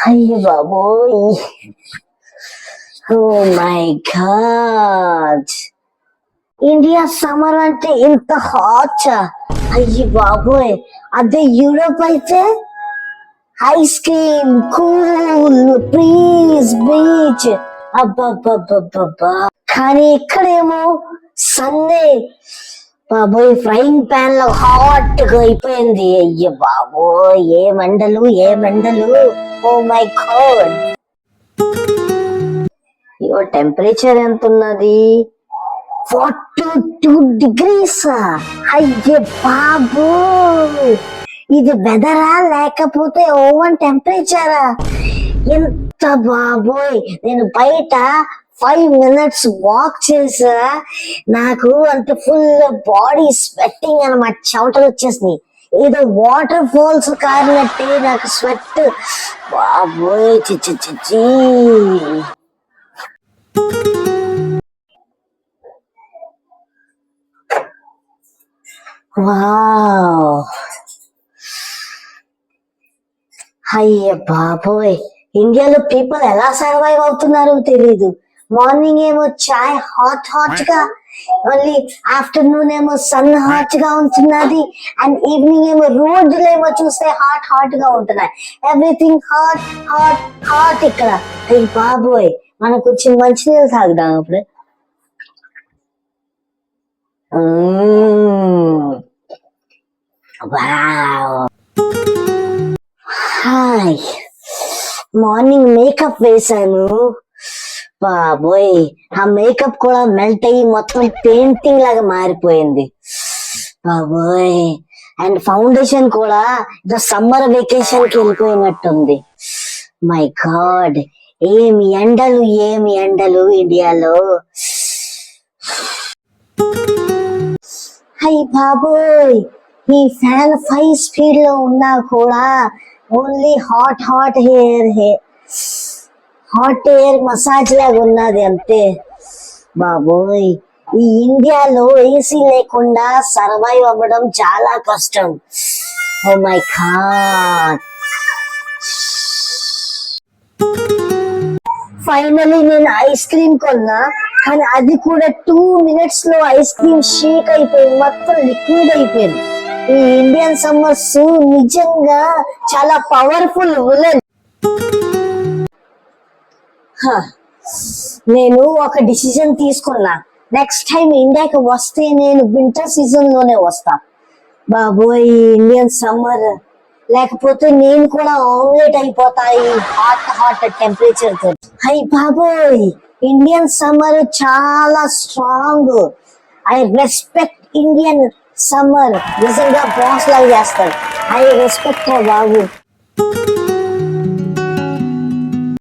అయ్యో బాబోయ్, oh my God, India summer అంటే ఇంత హాట్. అయ్యి బాబోయ్, అదే యూరోప్ అయితే ice cream, cool breeze, beach, అబ్బబ్బబ్బబ్బబ్బా. కానీ ఇక్కడేమో సన్నే బాబోయ్, ఫ్రైయింగ్ పాన్ లో హాట్ గా అయిపోయింది. అయ్య బాబోయ్, ఏ మండలు ఏ మండలు. ఓ మై గాడ్, ఇగో టెంపరేచర్ ఎంత ఉన్నది? 42 degrees. అయ్య బాబోయ్, ఇది వెదరా లేకపోతే ఓవెన్ టెంపరేచరా? ఎంత బాబోయ్, నేను బయట 5 minutes వాక్ చేసా, నాకు అంటే ఫుల్ బాడీ స్వెట్టింగ్ అనమాట, చెమటలు వచ్చేసినాయి. ఏదో వాటర్ ఫాల్స్ కారినట్టే నాకు స్వెట్. బాబోయ్ చిచ్చి చిచ్చి. వావ్, అయ్య బాబోయ్, ఇండియాలో పీపుల్ ఎలా సర్వైవ్ అవుతున్నారో తెలీదు. మార్నింగ్ ఏమో చాయ్ హాట్ హాట్ గా, మళ్ళీ ఆఫ్టర్నూన్ ఏమో సన్ హాట్ గా ఉంటున్నది, అండ్ ఈవినింగ్ ఏమో రోడ్లు ఏమో చూస్తే హాట్ హాట్ గా ఉంటున్నాయి. ఎవ్రీథింగ్ హాట్ హాట్ హాట్ ఇక్కడ. అయ్య బాబోయ్, మనకు కొంచెం మంచినీళ్ళు తాగుదాం అప్పుడు. వావ్, హాయ్, మార్నింగ్ మేకప్ వేసాను. బాబోయ్, ఆ మేకప్ కూడా మెల్ట్ అయ్యి మొత్తం పెయింటింగ్ లాగా మారిపోయింది. బాబోయ్, అండ్ ఫౌండేషన్ కూడా ఇదో సమ్మర్ వెకేషన్ కి వెళ్ళిపోయినట్టుంది. మై గాడ్, ఏమి ఎండలు ఏమి ఎండలు ఇండియాలో. అయ్య బాబోయ్, ఈ ఫ్యాన్ 5 speed లో ఉన్నా కూడా only hot hot hot air massage లాగా ఉన్నది అంతే. బాబోయ్, ఈ ఇండియాలో ఏసీ లేకుండా సర్వైవ్ అవ్వడం చాలా కష్టం. ఓ మై గాడ్, ఫైనలీ నేను ఐస్ క్రీమ్ కొన్నా, కానీ అది కూడా 2 minutes లో ఐస్ క్రీమ్ షేక్ అయిపోయింది, మొత్తం లిక్విడ్ అయిపోయింది. ఈ ఇండియన్ సమ్మర్స్ నిజంగా చాలా పవర్ఫుల్ విలన్. నేను ఒక డిసిజన్ తీసుకున్నా, నెక్స్ట్ టైం ఇండియాకి వస్తే నేను వింటర్ సీజన్ లోనే వస్తా. బాబోయ్, ఇండియన్ సమ్మర్ లేకపోతే నేను కూడా ఆమ్లెట్ అయిపోతాయి హాట్ హాట్ టెంపరేచర్ తో. అయ్య బాబోయ్, ఇండియన్ సమ్మర్ చాలా strong. I respect Indian summer, నిజంగా బాస్ లాగా చేస్తాడు. I respect Babu.